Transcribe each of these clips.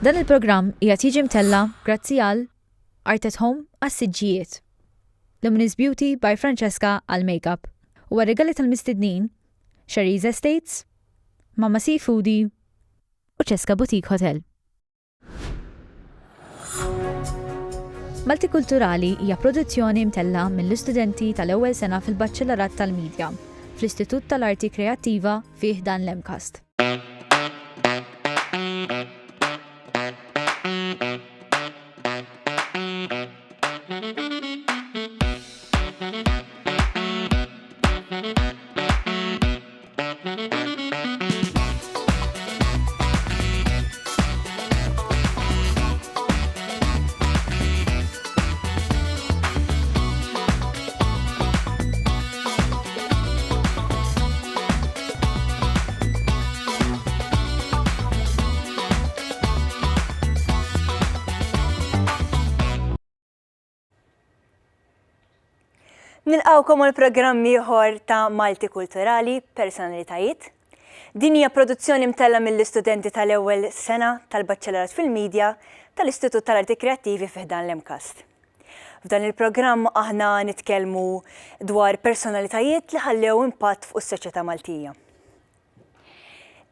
Dan il-programm qiegħed jiġi mtella grazzi għal Art at Home għas-siġġijiet, Luminous Beauty by Francesca għal makeup u għar-regali tal-mistednin Sherry's Estates, Mama Seafoodie u Cesca Boutique Hotel. Multikulturali hija produzzjoni mtella mill-istudenti tal-ewwel sena fil-Baċċellarat tal-Midja fl-Istitut tal-Arti Kreattiva fih dan l-Emcast. Nilqawkom għal programm ieħor ta' Multikulturali Personalitajiet. Din hija produzzjoni mtella mill-istudenti tal-ewwel sena tal-Baċċellarat fil-Midja tal-Istitut tal-Arti Kreattivi fih dan l-Emcast. F'dan il-programm aħna nitkellmu dwar personalitajiet li ħallew impatt fuq is-soċjetà Maltija.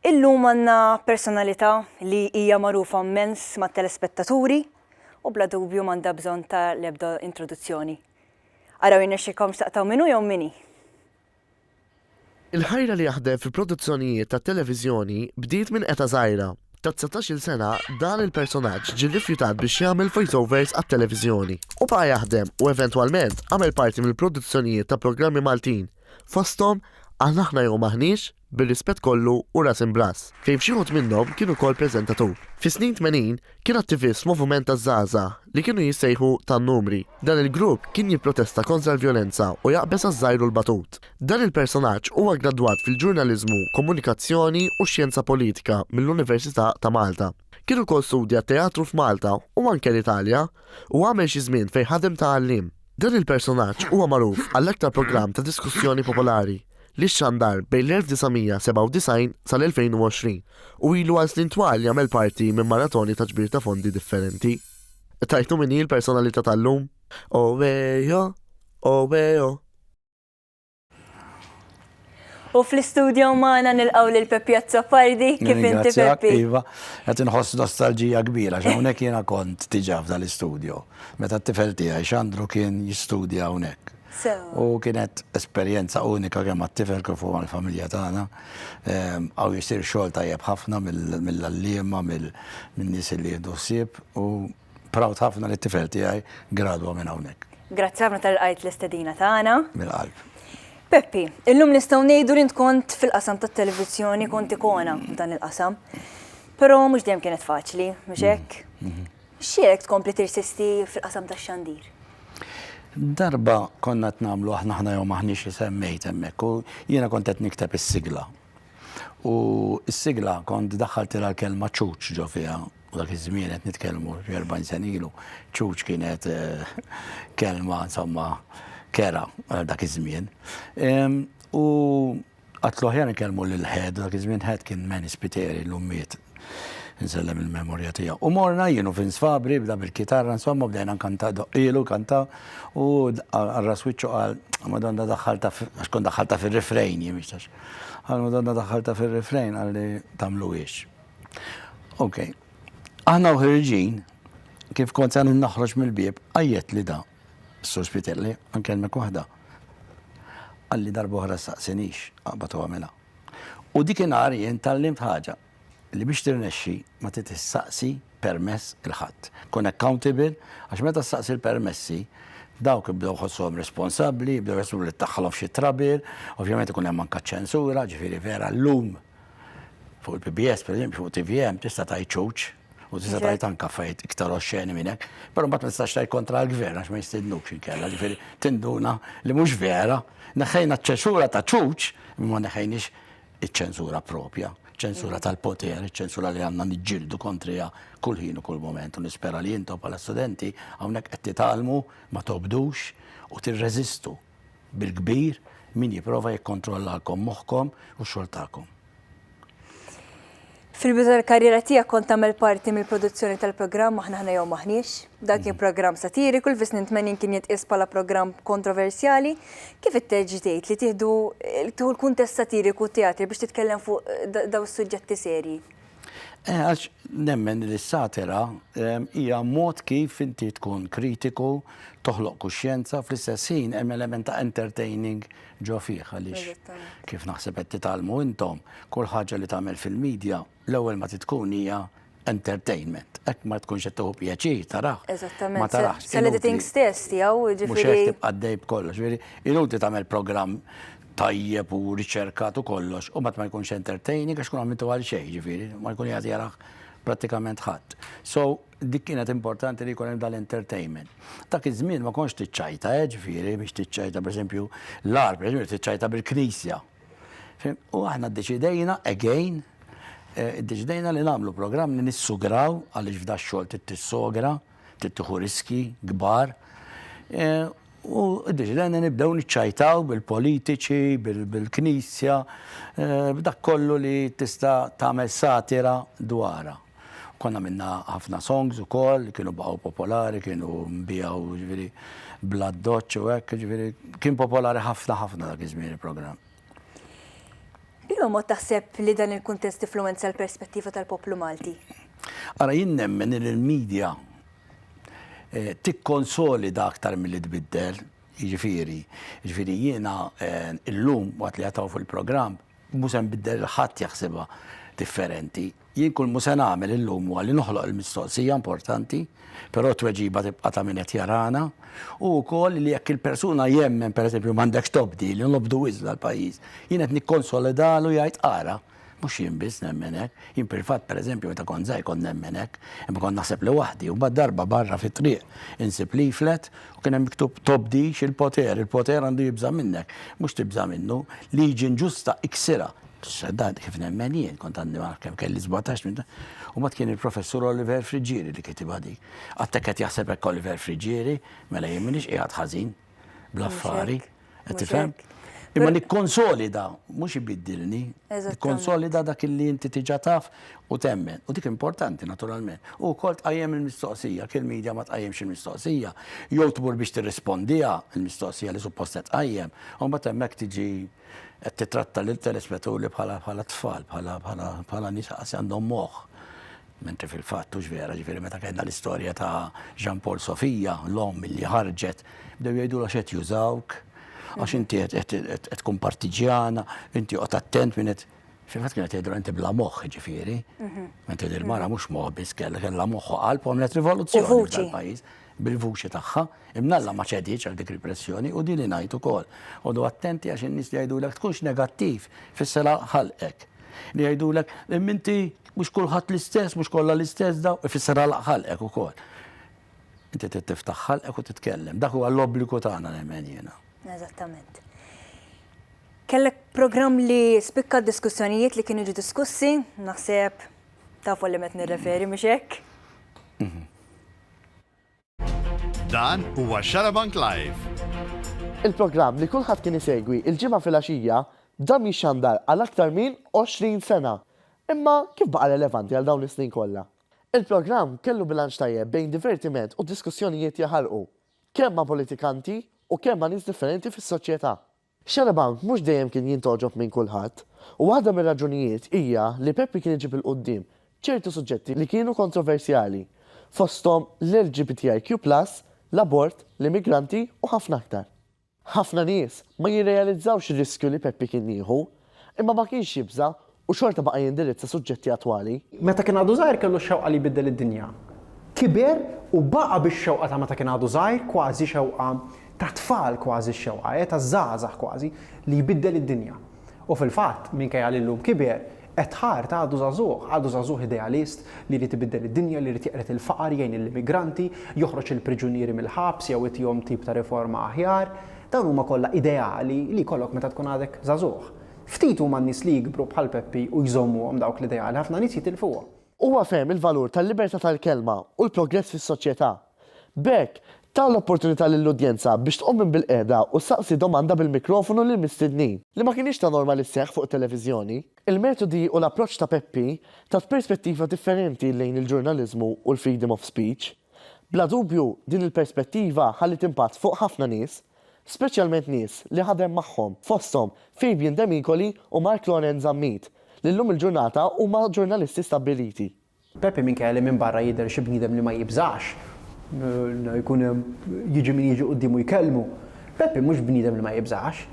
Illum għandna personalità li hija magħrufa immens mat-telespettaturi u bla dubju m'għandha bżonn ta' l-ebda introduzzjoni. Araw jinnexxikom xtaqtaw minnu jew minni? Il-ħajra li jaħdem fil-produzzjonijiet ta' televiżjoni bdiet minn eta żgħira. Ta' 19-il sena dan il-personaġġ ġie rrifjutat biex jagħmel voiceovers għat-televiżjoni. U baqa' jaħdem u eventwalment għamel parti mill-produzzjonijiet ta' programmi Maltin. Fosthom Għal aħna jew maħniex bir-rispett kollu u ras imbras, fejn xi ħud minnhom kienu wkoll preżentatur. Fi snin 80 kien attivist moviment taż-żgħażagħ li kienu jissejħu tan-numri. Dan il-grupp kien jipprotesta kontra l-vjolenza u jaqbes għaż-żgħir u l-batut. Dan il-personaġġ huwa gradwat fil-ġurnaliżmu, komunikazzjoni u xjenza politika mill-Università ta' Malta. Kien ukoll studja teatru f'Malta u anke l-Italja u għamel xi żmien fejn ħadem ta' għallim. Dan il-personaġġ huwa magħruf għall-aktar programm ta' diskussjoni popolari li xandar bejn l-1997 sal-2020 u ilu għal snin twal jagħmel parti minn maratoni ta' ġbir ta' fondi differenti. Tajtu minni l-personalità tal-lum? Owejo. U fl-istudio maħna nilqaw l-Peppi Azzopardi, kif inti Peppi? Iva, għet nħoss nostalġija kbira, xawnek jena kont tiġaf dal-istudio. Meta t-tifel tijaj, Xandru kien jistudja unek. U kienet esperienza unika kemm għat-tifel kif huwa l-familja tagħna. Għaw jisir xogħol tajjeb ħafna mill-allima, min-nies li jieħdu ħsieb u proud ħafna li t-tifel tiegħi gradwa minn hawnhekk. Grazzi ħafna tal-qajt l-istedina tagħna. Mill-qalb. Peppi, illum nistgħu ngħidu li int kont fil-qasam tat-televiżjoni kont ikona f'dan il-qasam. Però mhux dejjem kienet faċli, mhux hekk? X'jek tkompli tirsisti fil-qasam tax-xandir? Darba konna t-namlu aħna jew maħniex li semmejt hemmhekk u jiena kont qed nikteb is-sigla. U s-sigla kont daħħalt l-kelma ċuċ ġo fiha u dak iż-żmien qed nitkellmu 40 sen ilu. ċuċ kienet kelma insomma kera dak iż-żmien. U għatlu ħjar nkellmu lil-ħed, dak iż-żmien ħed kien Meni Spiteri l-ummiet. Nsellem il-memorja tiegħu. U morna jienu fin Sfabri bda bil-kitarra, insomma bdejna nkanta doqilu kanta u għarras wiċċu qal Madonna daħħalta għax kont daħħalta fir-refrejn jimixtax. Għal Madonna daħħalta fir-refrejn għalli tagħmluhiex. Okej. Aħna ħirġin kif kont se naħroġ mill-bieb għajjet li da s-Sur Spitelli nkellmek waħda. Għalli darba oħra saqsinix qabad u għamilha. U dikinhar jien tallimt ħaġa li biex tirnexxi ma titissaqsi permess il-ħadd. Kun accountable, għax meta ssaqsi l-permessi, dawk ibdew ħossuhom responsabbli, jibdew jasbu li tdaħħalhom f'xi trabil, ovvjament ikun hemm anke ċensura, ġifieri vera llum fuq il-PBS, pereżempju fuq TVM, tista' tgħid ċuċ u tista' tgħid anke affarijiet iktar oxxeni minn hekk, però mbagħad ma tistax tgħid kontra l-gvern għax ma jistednux inkella, ġifieri tinduna li mhux vera, neħħejna ċ-ċensura ta' ċuċ, imma ma neħħejniex iċ-ċensura propja. ċensura tal-poter, ċensura li għanna nġildu kontrija kull ħin u kull moment. U nispera li jintom bħala studenti hawnhekk qed titgħallmu ma tobdux u tirreżistu bil-kbir min jipprova jikkontrollalkom moħħkom u x-xogħol tagħkom. Fil-bidu tal-karriera tiegħek kont tagħmel parti mill-produzzjoni tal-programm Aħna ħna jew maħniex. Dak kien programm satiriku li fis-snin 80 kien jitqies bħala programm kontroversjali. Kif itteġġi tgħid li tieħdu l-kuntest satiriku teatri biex titkellem fuq daw is-suġġetti serji? Għax nemmen li s-satira hija mod kif inti tkun kritiku, toħloq kuxjenza, fl-istess ħin hemm element ta' entertaining ġo fih għaliex kif naħseb qed titgħallmu intom kull ħaġa li tagħmel fil-medja l-ewwel ma tkun hija entertainment. Hekk ma tkunx qed tieħu pjaċir taraħ. Eżattament. Ma taraħx. Sal-editing stess tiegħu Mhux hekk tibqa' dej b'kollox. Ġifieri inutli tagħmel programm tajjeb u riċerkat u kollox, u ma jkunx entertaining għax kun għamiltu għal xejn, ġifieri, ma jkun jagħti jaraħ pratikament ħadd. So, dik kienet importanti li jkun hemm dal-entertainment. Dak iż-żmien ma konx tiċċajta, ġifieri, biex tiċċajta pereżempju l-ar, pereżempju tiċċajta bil-Knisja. U aħna ddeċidejna again, ddeċidejna li nagħmlu programm li nissugraw għaliex f'da x-xogħol tittissogra, tittieħu riski kbar. U d-deċidajna nibdew niċċajtaw bil-politiċi, bil-Knisja, b'dak kollu li tista' tagħmel satira dwarha. Konna minna ħafna songs ukoll li kienu baqgħu popolari, kienu mbijaw ġifieri bla doċċ u hekk, ġifieri kien popolari ħafna dak iż-żmien il-programm. Bilhom mod taħseb li dan il-kuntest influwenza l-perspettiva tal-poplu Malti? Ara jien nemmen il-medja tikkonsolida aktar milli tbiddel, jiġifieri jiena illum waqt li jagħtaw fil-programm mhux se nbiddel ħadd jaħsibha differenti. Jien kull mhux se nagħmel illum huwa li noħloq il-mistoqsija importanti, però tweġiba tibqa' ta' min qed jarana, u wkoll li jekk il-persuna jemmen pereżempju m'għandekx tobdi li nlobdu wiżla l-pajjiż, jien qed nikkonsolidalu jgħid ara. Mux jien biss nemmen hekk, jien privat pereżempju meta kont żgħir kont nemmen hekk, imma kont naħseb li waħdi u bad darba barra fit-triq insib leaflet u kien hemm miktub tobdix il-poter għandu jibża minnek, mhux tibża minnu, liġi inġusta iksira. Xaddad kif nemmen jien, kont għandi kemm kelli 17 minn u mat kien il-professur Oliver Frigieri li kitibha dik. Għattek qed jaħseb hekk Oliver Frigieri, mela jien minix qiegħed ħażin bl-affari, qed tifhem? Imma nikkonsolida, mhux ibiddilni, nikkonsolida dak li inti tiġa taf u temmen. U dik importanti naturalment. U wkoll tqajjem il-mistoqsija, kien medja ma tqajjemx il-mistoqsija, jew tmur biex tirrispondiha il-mistoqsija li suppost qed tqajjem, u mbagħad hemmhekk tiġi qed titratta lil telespettaturi bħala tfal, bħala nies għandhom moħħ. Mentri fil-fatt hux vera, ġifieri meta kellna l-istorja ta' Jean Paul Sofija, l-omm li ħarġet, bdew jgħidulha x'qed jużawk. Għax inti qed tkun partiġjana, inti qed attent minn qed fil-fatt kienet jgħidu inti bla moħħ ġifieri. Meta il-mara mhux moħħ biss kellha moħħ qalb u għamlet rivoluzzjoni fil-pajjiż bil-vuċi tagħha, imnalla ma ċediċ għal dik repressjoni u din li ngħid ukoll. Għodu attenti għax in-nies li jgħidulek tkunx negattiv fis-sela ħalqek. Li jgħidulek inti mhux kulħadd l-istess, mhux kollha l-istess daw, fis-sela ħalqek ukoll. Inti tiftaħ ħalqek u titkellem. Dak huwa l-obbligu tagħna nemmen jiena. Eżattament. Kellek programm li spikka diskussjonijiet li kienu ġi diskussi, naħseb tafu li met nirreferi mhux hekk? Dan huwa Xarabank Live. Il-programm li kulħadd kien isegwi il-ġimgħa fil-għaxija dam jixxandar għal aktar minn 20 sena. Imma kif baqa' relevanti għal dawn is-snin kollha? Il-programm kellu bilanċ tajjeb bejn divertiment u diskussjonijiet jaħarqu, kemm ma' politikanti u kemm ma' nies differenti fis-soċjetà. Xarabank mhux dejjem kien jintoġob minn kulħadd, u waħda mir-raġunijiet hija li Peppi kien iġib il-qudiem ċertu suġġetti li kienu kontroversjali, fosthom l-LGBTIQ+, l-abort, l-immigranti u ħafna aktar. Ħafna nies ma jirrealizzawx ir-riskju li Peppi kien jieħu, imma ma kienx jibża u xorta baqa' jindirizza suġġetti attwali. Meta kien għadu żgħir kellu xewqa li jbiddel id-dinja. Kiber u baqa' bix-xewqa ta' meta kien għadu żgħir kważi xewqa ta' tfal kważi x-xewqa, ta' żgħażagħ kważi li jbiddel id-dinja. U fil-fatt minkejja li llum kiber qed ħar ta' għadu żagħżugħ idealist li jrid ibiddel id-dinja, li jrid jeqret il-faqar jgħin l-immigranti, joħroġ il-priġunieri mill-ħabs jew itihom tip ta' riforma aħjar. Dawn huma kollha ideali li jkollok meta tkun għadek żagħżugħ. Ftit huma n-nies li jikbru bħal Peppi u jżommuhom dawk l-ideali, ħafna nies jitilfuhom. Huwa fehm il-valur tal-libertà tal-kelma u l-progress fis-soċjetà. B'hekk Ta' l-opportunità lill-udjenza biex tqomm minn bil-qiegħda u saqsi domanda bil-mikrofonu lil mistednin li ma kienx ta' norma li sseħħ fuq televiżjoni. Il-metodi u l-approċċ ta' Peppi tat perspettiva differenti lejn il-ġurnaliżmu u l-freedom of speech. Bla dubju din il-perspettiva ħallit impatt fuq ħafna nies, speċjalment nies li ħadem magħhom fosthom Fabian Demicoli u Mark Lorenz Ammit li llum il-ġurnata huma ġurnalisti stabbiliti. Peppi minn kelli minn barra jidher xi bniedem li ma jibżax. Jkun jiġi min jiġi qudiem u jkellmu. Peppi mhux bniedem li ma jibżax.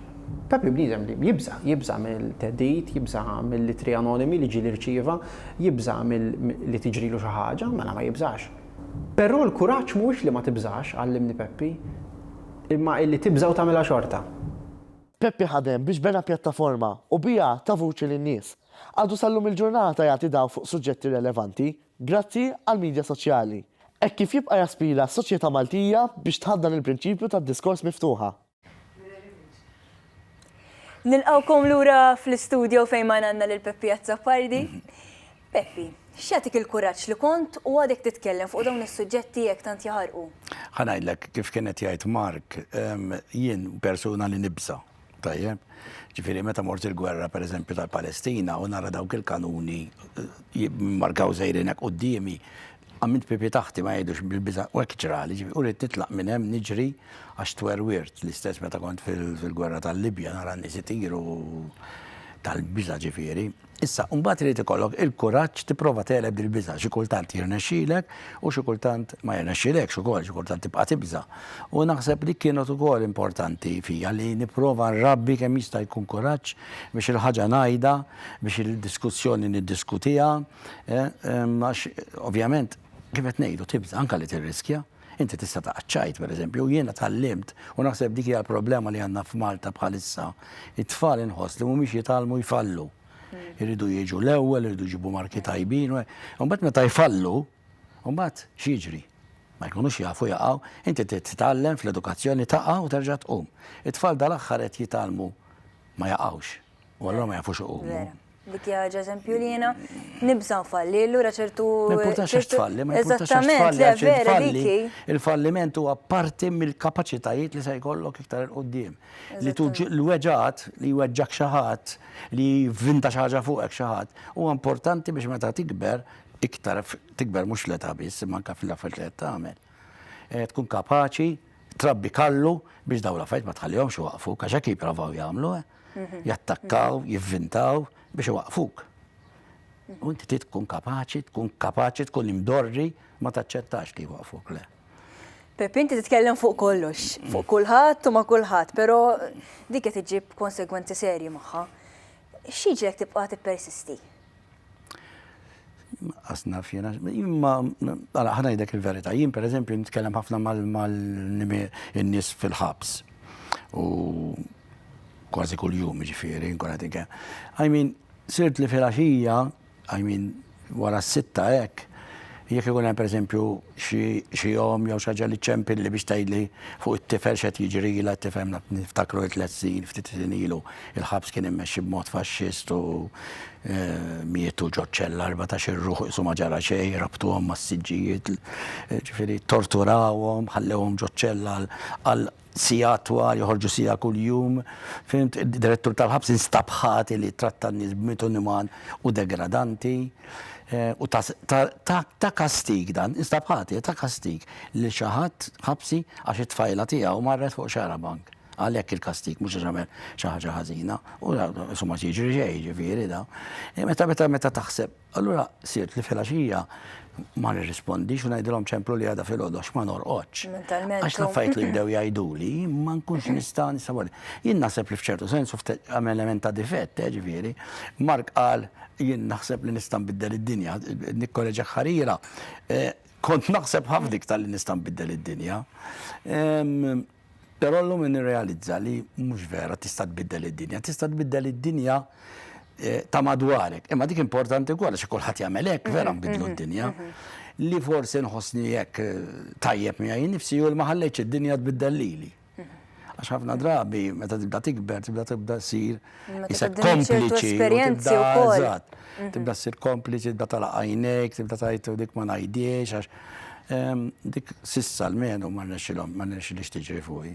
Peppi bniedem li jibża mill-teddit, jibża mill-litri anonimi li ġieli rċieva, jibża li tiġrilu xi ħaġa, mela ma jibżax. Però l-kuraġġ mhuwiex li ma tibżax, għallimni Peppi, imma illi tibża u tagħmilha xorta. Peppi ħadem biex bena pjattaforma u bija ta' vuċi lin-nies. Għadu sallum il-ġurnata jagħti daw fuq suġġetti relevanti grazzi għall-midja soċjali. Hekk kif jibqa' jaspira s-soċjetà Maltija biex tħaddan il-prinċipju tad-diskors miftuħa. Nilqawkom lura fl-istudio fejn ma għandna lil Peppi Azzapardi. Peppi, x'jagħtik il-kuraġġ li kont u għadek titkellem fuq dawn is-suġġetti jekk tant jaħarqu? Ħanajdlek kif kienet jgħid Mark, jien persuna li nibsa. Tajjeb, ġifieri meta mort il-gwerra pereżempju tal-Palestina u nara dawk il-kanuni markaw żejrinek qudiemi, għamilt Peppi taħti ma jgħidux bil-biża' u hekk ġrali, u rrid titlaq minn hemm niġri għax twerwirt l-istess meta kont fil-gwerra tal-Libja nara n-nies itiru tal-biża' ġifieri. Issa, mbagħad irid ikollok il-kuraġġ tipprova teleb dil-biża' xi kultant jirnexxielek u xi kultant ma jirnexxielekx ukoll, xi kultant tibqa' tibża'. U naħseb li kienet ukoll importanti fija li nipprova nrabbi kemm jista' jkun kuraġġ biex il-ħaġa ngħidha, biex il-diskussjoni niddiskutiha, għax ovvjament kif qed ngħidu tibża' anke li tirriskja. Inti tista' taqaċċajt pereżempju, u jiena tallimt u naħseb dik hija l-problema li għandna f'Malta bħalissa. It-tfal inħoss li mhumiex jitalmu jfallu. Iridu jiġu l-ewwel, iridu jġibu marki tajbin, u mbagħad meta jfallu, mbagħad x'jiġri? Ma jkunux jafu jaqgħu, inti titgħallem fl-edukazzjoni taqa' u terġa' tqum. It-tfal dal-aħħar qed jitalmu ma jaqgħux, u allura ma jafux iqumu. Dik hija eżempju li jiena nibża nfalli, allura ċertu. Ma importax għax tfalli, ma importax għax tfalli, għax tfalli. Il-falliment huwa parti mill-kapaċitajiet li se jkollok iktar il-qudiem. Li l-weġġat li jweġġak xi ħadd, li jvinta xi ħaġa fuqek xi ħadd, huwa importanti biex meta tikber iktar tikber mhux l-età biss, imma anke fil-affarijiet li qed tagħmel. Tkun kapaċi trabbi kallu biex dawn l-affarijiet ma tħallihomx waqfuk għax hekk jippruvaw jagħmlu, jattakkaw, jivvintaw biex waqfuk. U inti tkun kapaċi, tkun imdorri, ma taċċettax li waqfuk le. Peppi, inti titkellem fuq kollox, fuq kulħadd u ma' kulħadd, però dik qed iġib konsegwenzi serji magħha. X'jiġrek tibqa' tippersisti? Asna fjena, imma ħanajdek il-verità. Jien pereżempju nitkellem ħafna mal-nies fil-ħabs. U kważi kull jum ġifieri, nkun qed inke. Sirt li filgħaxija, wara s-sitta hekk, jekk ikun hemm pereżempju xi jom jew xi ħaġa li ċempilli biex tgħidli fuq it-tifel x'qed jiġrila, t-tifel niftakru it-tliet snin ftit ilu il-ħabs kien immexxi b'mod faxxist u mietu ġoċċella 14 ruħ isu ma ġara xejn, rabtuhom mas-siġġijiet, ġifieri torturawhom, ħallewhom ġoċċella għal sija twal, joħorġu sija kull jum. Fimt, id-direttur tal-ħabs instabħati li tratta n-nies b'mod inumani u degradanti. U ta' kastig dan, instabħati, ta' kastig li xi ħadd ħabsi għax it-tfajla tiegħu marret fuq xarabank. Għalhekk il-kastig mhux ġamel xi ħaġa ħażina. U insomma jiġri xejn ġifieri da. Meta taħseb, allura sirt li filgħaxija ma nirrispondix u ngħidilhom ċemplu li għadha filgħodu għax ma norqodx. Għax l-affarijiet li bdew jgħiduli ma nkunx nista' nisawoli. Jien naħseb li f'ċertu sensu hemm element ta' difett, ġifieri. Mark qal jien naħseb li nista' nbiddel id-dinja, nikkolleġa ħarira. Kont naħseb ħafna iktar li nista' nbiddel id-dinja. Però llum nirrealizza li mhux vera tista' tbiddel id-dinja, tista' tbiddel id-dinja ta' madwarek. Imma dik importanti wkoll għax kulħadd jagħmel hekk vera nbidlu d-dinja. Li forsi nħossni hekk tajjeb miegħi nifsi u ma ħallejtx id-dinja tbiddel lili. Għax ħafna drabi meta tibda tikber, tibda ssir isek kompliċi. Tibda ssir kompliċi, tibda talaq għajnejk, tibda tgħid dik ma ngħidiex għax Dik sissa l-menu ma rnexxilix tiġri fuqi.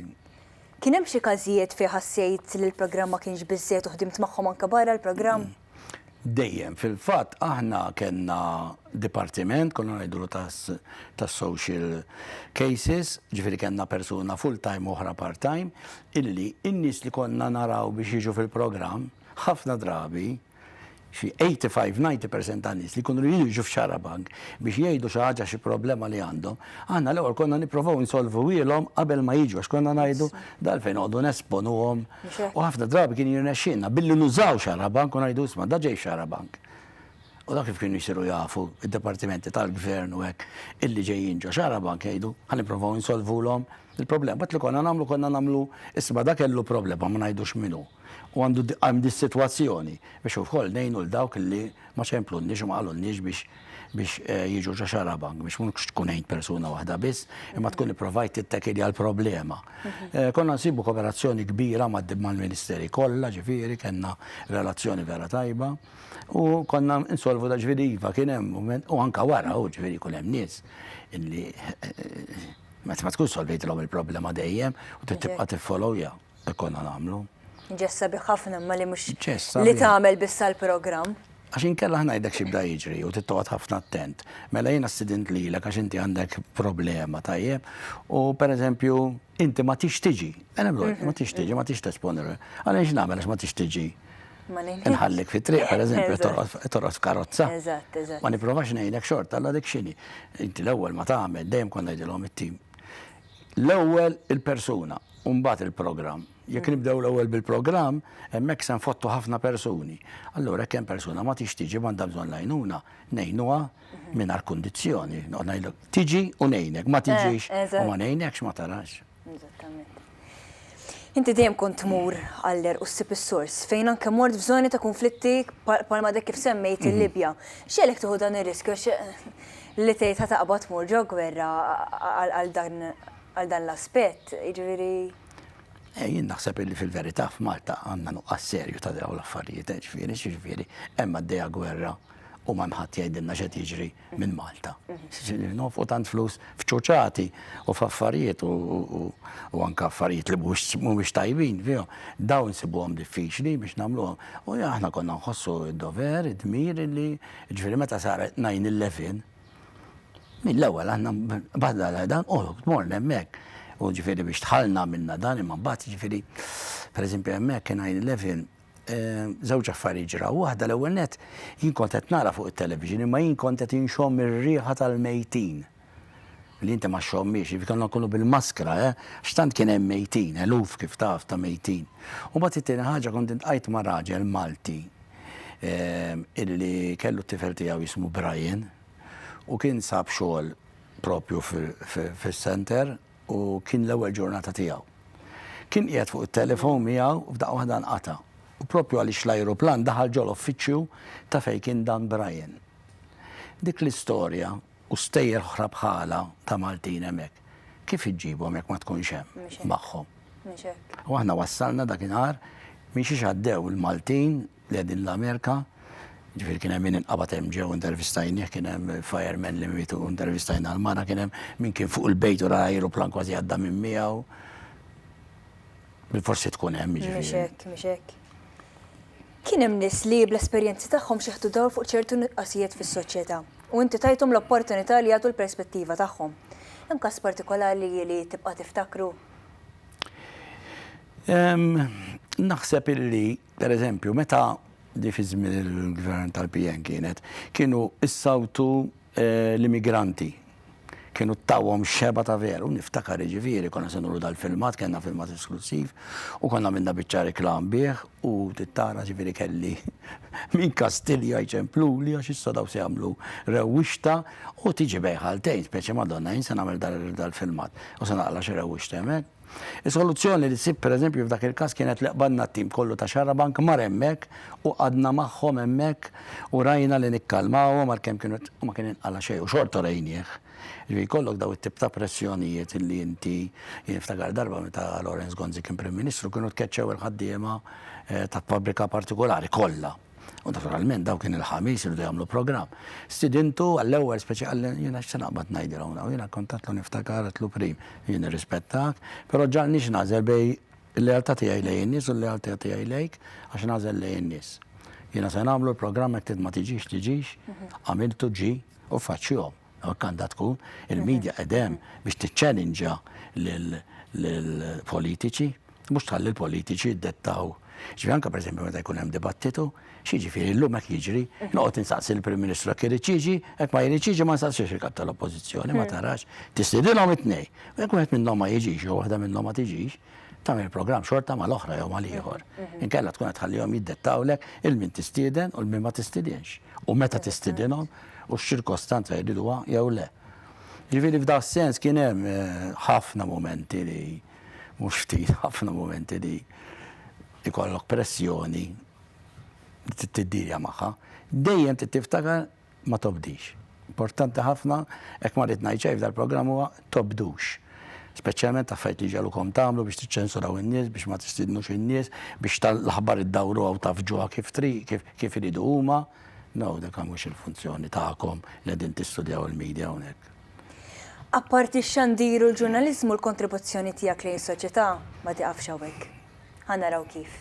Kien hemm xi każijiet fejn ħassejt li l-programm ma kienx biżżejjed u ħdimt magħhom anke barra l-programm? Dejjem, fil-fatt aħna kellna dipartiment, konna ngħidulu tas-social cases, ġifieri kellna persuna full-time oħra part-time, illi n-nies li konna naraw biex jiġu fil-programm ħafna drabi xi 85-90% tan-nies li kienu jiġu f'Xarabank biex jgħidu xi ħaġa xi problema li għandhom, aħna l-ewwel konna nippruvaw insolvu ilhom qabel ma jiġu għax konna ngħidu dalfejn noqogħdu nesponuhom. U ħafna drabi kien jirnexxinna billi nużaw Xarabank u ngħidu isma' da ġej Xarabank. U dak kif kienu jsiru jafu id-dipartimenti tal-gvern u hekk illi ġejjin ġo Xarabank jgħidu ħanippruvaw insolvulhom il-problema. Bat li konna nagħmlu isma' dak kellu problema ma ngħidux minnu. U għandi s-situazzjoni biex ukoll ngħinu l-dawk li ma ċemplunniex u ma qalulniex biex jiġu ġo Xarabank, biex mhux tkun ngħid persuna waħda biss, imma tkun ipprovajt tittekili għall-problema. Konna nsibu kooperazzjoni kbira mal-Ministeri kollha, ġifieri kellna relazzjoni vera tajba u konna insolvu da ġifieri iva kien hemm mument u anke wara u ġifieri jkun hemm nies illi meta tkun solvejtilhom il-problema dejjem u tibqa' tiffollowja konna nagħmlu. Ġessa bi ħafna ma li mhux li tagħmel biss l-programm. Għax inkella ngħidlek xi bda jiġri u tittoqgħod ħafna attent. Mela jiena student lilek għax inti għandek problema tajjeb u pereżempju inti ma tix tiġi. Ma tix tiġi, ma tix tesponere. Għaliex nagħmel għax ma tix tiġi. Inħallek fit-triq pereżempju torqod f'karozza. Eżatt, eżatt. Ma nipprovax ngħidlek xort alla dik x'inhi. Inti l-ewwel ma tagħmel dejjem kont ngħidilhom it-tim. L-ewwel il-persuna u mbagħad il-programm. Jekk nibdew l-ewwel bil-programm, hemmhekk se nfottu ħafna persuni. Allura hekk hemm persuna ma tix tiġi m'għandha bżonn għajnuna, ngħinuha mingħajr kundizzjoni. Ngħidlek tiġi u ngħinek, ma tiġix u ma ngħinekx ma tarax. Eżattament. Inti dejjem kont tmur għaller u ssib is-sors fejn anke mort f'żoni ta' konflitti bħalma dak kif semmejt il-Libja. X'għalek tieħu dan ir-riskju li tgħid ħa taqbad tmur ġo gwerra għal dan l-aspett, jiġifieri. Jien naħseb li fil-verità f'Malta għandna nuqqas serju ta' dawn l-affarijiet, ġifieri hemm għaddejja gwerra u ma ħadd jgħidilna x'qed jiġri minn Malta. Nofqu tant flus f'ċuċati u f'affarijiet u anke affarijiet li mhumiex tajbin, dawn insibuhom diffiċli biex nagħmluhom. U aħna konna nħossu d-dover, id-dmir li ġifieri meta saret 9/11 mill-ewwel aħna badal dan tmorna hemmhekk. U ġifieri biex tħallna minna dan imma mbagħad ġifieri pereżempju hemmhekk kien 9/11 żewġ affarijiet ġraw. Waħda l-ewwel nett jien kont qed nara fuq it-television imma jien kont qed inxomm ir-rieħa tal-mejtin. Li inti ma xommiex, konna nkunu bil-maskra, x'tant kien hemm mejtin, eluf kif taf ta' mejtin. U mbagħad it-tieni ħaġa kont intqajt ma' raġel Malti illi kellu t-tifel tiegħu jismu Brian u kien sab xogħol propju fis-center u kien l-ewwel ġurnata tiegħu. Kien qiegħed fuq it-telefon miegħu u f'daqqa waħda nqata'. U propju għaliex l-ajruplan daħal ġol uffiċċju ta' fejn kien dan Brian. Dik l-istorja u stejjer oħra bħala ta' Maltin hemmhekk. Kif iġġibhom jekk ma tkunx hemm magħhom? U aħna wassalna dakinhar mixiex għaddew il-Maltin li qegħdin l-Amerika. Ġifieri kien hemm min inqabad hemm ġew intervistajnieh, kien hemm firemen li mietu intervistajna għall-mara, kien hemm min kien fuq il-bejt u ra ajruplan kważi għadda minn miegħu. Bil-forsi tkun hemm jiġifieri. Mhix hekk. Kien hemm nies li bl-esperjenzi tagħhom xieħdu dawl fuq ċertu nuqqasijiet fis-soċjetà u inti tajthom l-opportunità li jagħtu l-perspettiva tagħhom. Hemm każ partikolari li tibqa' tiftakru? Naħseb illi, pereżempju, meta di fi żmien il-gvern tal-PN kienu issawtu l-immigranti. Kienu ttawhom xeba ta' veru, niftakar ġifieri konna se nuru dal-filmat, kellna filmat esklusiv u konna minna biċċa reklam bih u tittara ġifieri kelli min Kastilja jċempluli għax issa daw se jagħmlu rewwixta u tiġi bejħaltejn, speċi Madonna jien se nagħmel dal-filmat u se naqla xi rewwixta hemmhekk. Is-soluzzjoni li ssib pereżempju f'dak il-każ kienet li qbadna t-tim kollu ta' Xarabank mar hemmhekk u qadna magħhom hemmhekk u rajna li nikkalmawhom għalkemm kienu ma kien inqala xejn u xorta rejnieh. Ġifieri jkollok daw it-tip ta' pressjonijiet illi inti jien niftakar darba meta Lawrence Gonzi kien Prim Ministru kienu tkeċċew il-ħaddiema ta' pubblika partikolari kollha. U naturalment daw kien il-ħamis irridu jagħmlu programm. Studintu għall-ewwel speċi għal jiena x'se naqbad ngħidilhom u jiena kontatlu niftakartlu prim jien irrispettak, però ġalniex nażel bej il-lealtà tiegħi lejn in-nies u l-lealtà tiegħi lejk għax nażel lejn in-nies. Jiena se nagħmlu l-programm hekk ma tiġix, għamiltu ġi u faċċihom. Hekk għandha tkun il-medja qedem biex tiċċellinġa lill-politiċi, mhux tħalli l-politiċi jiddettaw. Ġifieri anke pereżempju meta jkun hemm dibattitu, x'jiġifieri llum hekk jiġri, noqgħod insaqsi l-Prim Ministru hekk irid jiġi, hekk ma jrid jiġi ma nsaqsix il-kap tal-Oppożizzjoni, ma tarax. Tistidilhom it-tnejn. Hekk wieħed minnhom ma jiġix jew waħda minnhom ma tiġix, tagħmel programm xorta mal-oħra jew mal-ieħor. Inkella tkun qed tħallihom jiddettawlek il-min tistieden u l-min ma tistiedinx. U meta tistidinhom u x-ċirkostanza jriduha jew le. Ġifieri f'dak sens kien hemm ħafna momenti li mhux ftit ħafna momenti li ikollok pressjoni li tiddirja magħha, dejjem tiftakar ma tobdix. Importanti ħafna hekk ma rid ngħid xejn f'dal-programm huwa tobdux. Speċjalment affarijiet li ġallukom tagħmlu biex tiċċensuraw in-nies, biex ma tistidnux in-nies, biex tal-aħbar iddawru aw tafġuha kif iridu huma. No, dak mhux il-funzjoni tagħkom li qegħdin tistudjaw il-medja hawnhekk. Apparti x-xandiru l-ġurnaliżmu l-kontribuzzjoni tiegħek lejn is-soċjetà ma tiqafx hawnhekk. Ħanaraw kif.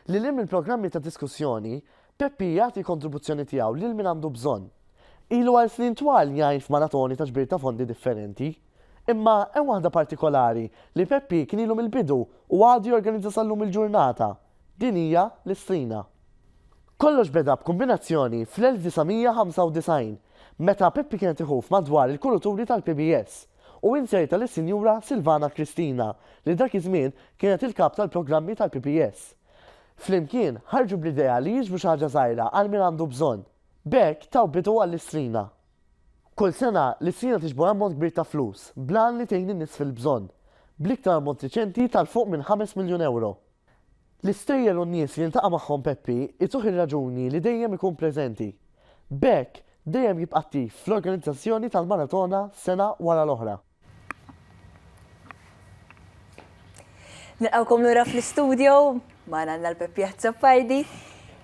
Li lim il-programmi ta' diskussjoni, Peppi jagħti kontribuzzjoni tiegħu lil min għandu bżonn. Ilu għal snin twal jgħid f'maratoni ta' ġbir ta' fondi differenti. Imma hemm waħda partikolari li Peppi kien ilu mill-bidu u għadu jorganizza sal-lum il-ġurnata. Din hija l-istrina. Kollox beda b'kombinazzjoni fl-1995 meta Peppi kienet iħuf madwar il-kuruturi tal-PBS u inserta lis-Sinjura Silvana Kristina li dak iż-żmien kienet il-kap tal-programmi tal-PBS. Flimkien ħarġu bl-idea li jiġbu xi ħaġa żgħira għal min għandu bżonn. Bekk taw bidu għall-istrina. Kull sena l-istrina tiġbor ammont kbir ta' flus, blan li tgħin in-nies fil-bżonn, bl-iktar ammont riċenti tal-fuq minn 5 miljun euro. L-istrejjel u n-nies li ntaqa' magħhom Peppi ituħ ir-raġuni li dejjem ikun preżenti. Bekk dejjem jibqa' attiv fl-organizzazzjoni tal-maratona sena wara l-oħra. Nilqawkom lura fl-istudio, ma għandna l-Peppi Azzappardi.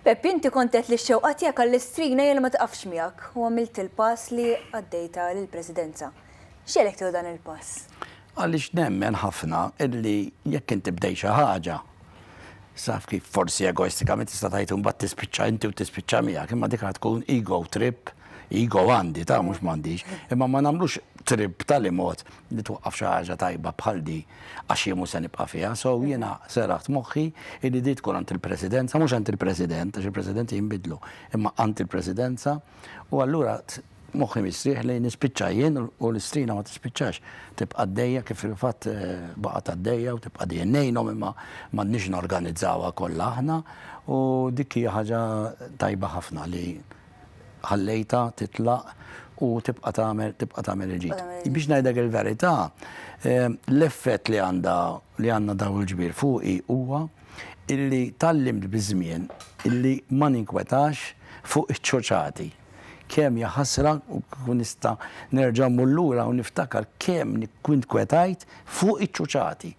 Peppi, inti kontet li x-xewqa tiegħek għall-istrina jien ma taqafx miegħek u għamilt il-pass li għaddejta lill-Presidenza. X'għalek tieħu dan il-pass? Għaliex nemmen ħafna illi jekk inti bdej xi ħaġa, saf kif forsi egoistikament tista' tgħid imbagħad tispiċċa inti u tispiċċa miegħek, imma dik tkun ego trip, ego għandi ta' mhux m'għandix, imma ma nagħmlux trip tal-imod li twaqqaf xi ħaġa tajba bħal di għax jien se nibqa' fiha. So jiena seraħt moħħi li di tkun għand il-Presidenza, mhux għand il-President, għax il-Presidenti jinbidlu, imma għand il-Presidenza u allura moħħi mistrieħ li nispiċċa jien u l-istrina ma tispiċċax. Tibqa' għaddejja kif fil-fatt baqgħet għaddejja u tibqa' dejjennejnhom imma m'għandniex norganizzawha kollha aħna u dik hija ħaġa tajba ħafna li ħallejta titlaq u tibqa' tagħmel il-ġid. Biex ngħidlek il-verità, l-effett li għandna daw il-ġbir fuqi huwa illi tallimt biż-żmien illi ma ninkwetax fuq iċ-ċoċati. Kemm hija ħasra u kun nista' nerġa' mullura u niftakar kemm kwint kwetajt fuq iċ-ċuċati.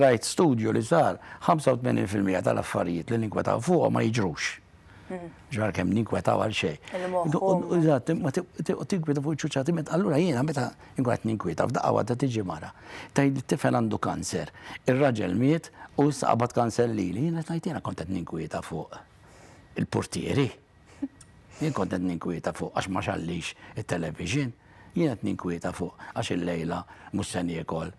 Rajt studju li sar 85% tal-affarijiet li ninkwetaw fuqhom ma jiġrux. Ġar kemm ninkwetaw għal xejn. Eżatt, ma tinkweta fuq iċ-ċuċati allura jiena meta nkun qed ninkweta f'daqqa waħda tiġi mara. Tgħid it-tifel għandu kanser. Ir-raġel miet u issa qabad kanser lili. Jiena ngħid jiena kont qed ninkweta fuq il-portieri. Jien kont qed ninkwieta fuq għax ma xallix it-television, jien qed ninkwieta fuq għax il-lejla mhux se niekol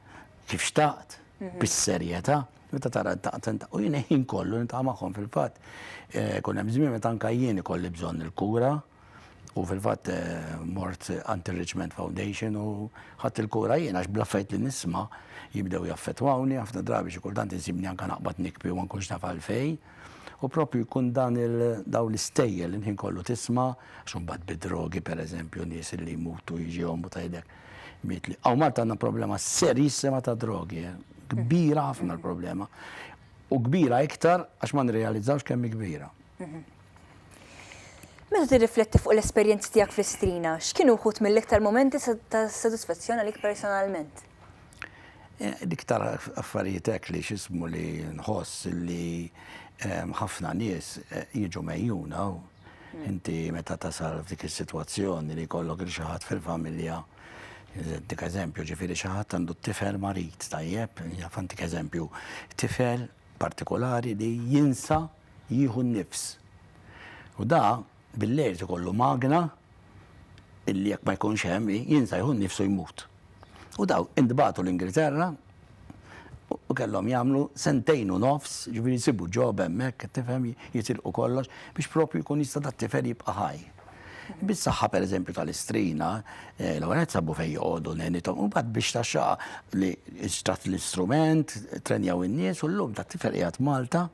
kif xtaqt, bis-serjetà, meta tara taqta u jien ħin kollu nintaqa' magħhom fil-fatt. Kun hemm żmien meta anke jien ikolli bżonn il-kura u fil-fatt mort Anti-Enrichment Foundation u ħadd il-kura jien għax bl-affarijiet li nisma' jibdew jaffettwawni ħafna drabi xi kultant insibni anke naqbad nikbi u ma nkunx naf għalfejn. U propju jkun dan daw l-istejjel inħin kollu tisma' xumbat bid-drogi pereżempju nies li jmutu jiġihom u tgħidlek mitli. Aw Malta għandna problema serissima ta' drogi, kbira ħafna l-problema. U kbira iktar għax ma nirrealizzawx kemm kbira. Meta tirrifletti fuq l-esperjenzi tiegħek fl-istrina, x'kienu wħud mill-iktar momenti ta' sodisfazzjoni għalik personalment? L-iktar affarijiet hekk li x'ismu li nħoss li ħafna nies jiġu mejjuna u inti meta tasal f'dik is-sitwazzjoni li jkollok xi ħadd fil-familja. Dik eżempju ġifieri xi ħadd għandu tifel marit tajjeb, fantik eżempju tifel partikolari li jinsa jieħu nnifs. U da bil-lejl ikollu magna illi jekk ma jkunx hemm jinsa jieħu nnifsu jmut. U daw indbagħtu l-Ingilterra u kellhom jagħmlu sentejn u nofs, ġifieri jsibu ġob hemmhekk, tifhem jitilqu kollox biex propju jkun jista' dat-tifel jibqa' ħaj. Bis-saħħa pereżempju tal-istrina, l-ewwel qed sabu fejn joqogħdu nenithom u mbagħad biex taxxaq li xtrat l-istrument, trenjaw in-nies u llum tat-tifel qiegħed Malta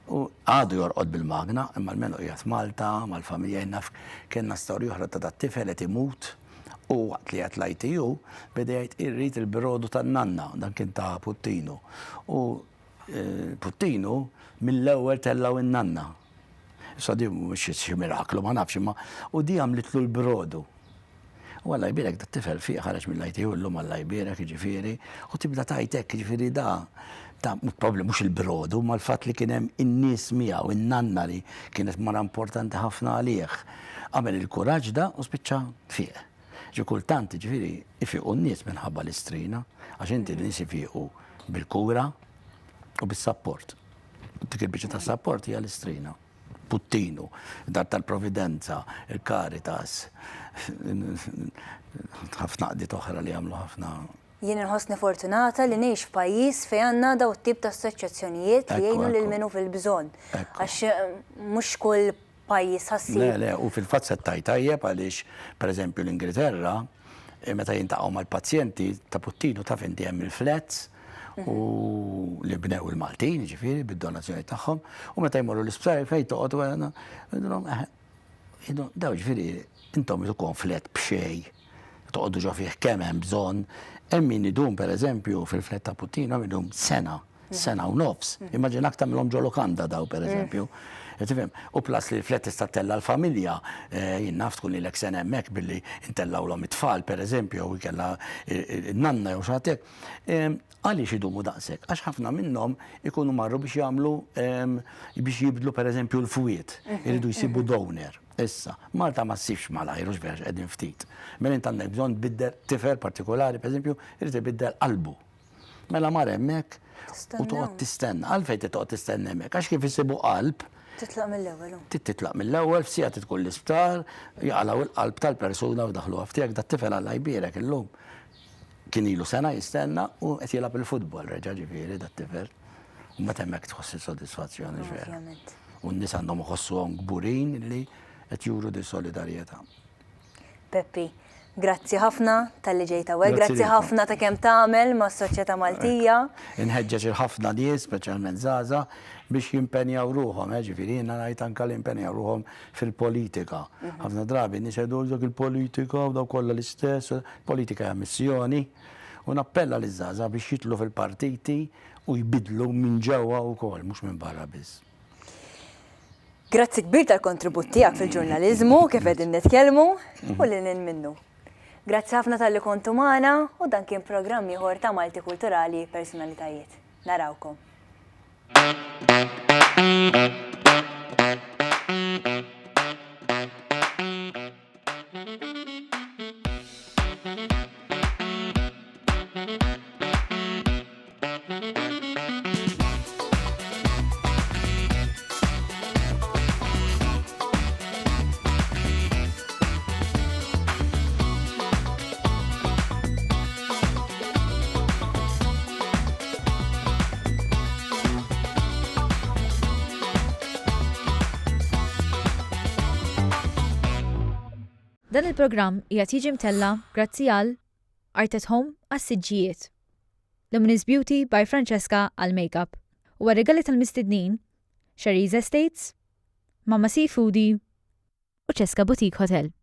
u għadu jorqod bil-magna, imma l-menu qiegħed Malta, mal-familja naf kienna storja oħra ta' dat-tifel qed imut u waqt li għat l-ITU beda jgħid irrid il-birodu tan-nanna, dan kien ta' Puttinu. U Puttinu mill-ewwel tellaw in-nanna. Issa di mhux xi miraklu ma nafx imma u di għamlitlu l-birodu. U Alla jbierek da tifel fiq ħareġ mill-ITU llum Alla jbierek jiġifieri u tibda tajtek jiġifieri da problem mhux il-birodu ma l-fatt li kien hemm in-nies miegħu in-nanna li kienet mara importanti ħafna għalih. Għamel il-kuraġġ da u spiċċa fiq. Kultant ġifieri ifiqu n-nies minħabba l-istrina, għax inti n-nies ifiqu bil-kura u bis-sapport. Dik il-biċċa ta' sapport hija l-istrina. Puttinu, dar tal-Providenza, il-Caritas, ħafna qdiet oħra li jagħmlu ħafna. Jien inħossni fortunata li ngħix f'pajjiż fejn għandna daw it-tip ta' assoċjazzjonijiet li jgħinu lil minu fil-bżonn. Għax mhux kull pajjiż ħassib. Le, u fil-fatt settaj tajjeb għaliex pereżempju l-Ingilterra meta jintaqgħu mal-pazjenti ta' Puttinu taf inti hemm il-flats u li bnew il-Maltin, ġifieri bid-donazzjoni tagħhom, u meta jmorru l-isptar fejn toqgħod daw ġifieri intom tkun flet b'xejn, toqgħodu ġo fih kemm hemm bżonn, hemm min idum pereżempju fil-flet ta' Puttinu hemm idum sena u nofs. Immaġinak tagħmilhom ġo Lokanda daw pereżempju. U plas li l-flet tista' tella l-familja, jien naf tkun lilek sen hemmhekk billi intellawlhom it-tfal pereżempju u jkella n-nanna jew xi ħadd hekk. Għaliex idumu daqshekk? Għax ħafna minnhom ikunu marru biex jagħmlu biex jibdlu pereżempju l-fwiet, iridu jsibu donor. Issa, Malta ma ssibx malajr u x'vex qegħdin ftit. Mela int għandek bżonn tbiddel tifel partikolari pereżempju irid ibiddel qalbu. Mela mar hemmhekk u toqgħod tistenna. Għalfejn toqgħod tistenna hemmhekk għax kif isibu qalb Titlaq mill-ewwel. Titlaq mill-ewwel f'sija tkun l-isptar, jaqalaw il-qalb tal-persuna u daħlu għaftijak da t-tifel Alla jbierek illum. Kien ilu sena jistenna u qed jilgħab il-futbol reġa' ġifieri da t-tifel. U meta hemmhekk tħossi sodisfazzjoni ġvera. U n-nies għandhom iħossuhom kburin li qed juru di solidarjetà. Peppi, grazzi ħafna tal-li ġejta hawnhekk, grazzi ħafna ta' kemm tagħmel mas-soċjetà Maltija. Inħeġġeġ ħafna nies, speċjalment żgħażagħ, biex jimpenjaw ruħhom, ġifieri jiena ngħid anke li jimpenjaw ruħhom fil-politika. Ħafna drabi nies jgħidu dak il-politika u daw kollha l-istess, politika hija missjoni. U nappella liż-żgħażagħ biex jitlu fil-partiti u jbidlu minn ġewwa wkoll, mhux minn barra biss. Grazzi kbir tal-kontribut tiegħek fil-ġurnaliżmu kif qegħdin nitkellmu u lil minnu. Grazzi ħafna tal-li kontu magħna u dan kien programm ieħor ta' Malti Kulturali Personalitajiet. Narawkom. Dan il-programm qiegħed jiġi mtella grazzi għal Art at Home għas-siġġijiet, Luminous Beauty by Francesca għal makeup u għar-regali tal-mistednin Shari's Estates, Mama Seafoodie u Cesca Boutique Hotel.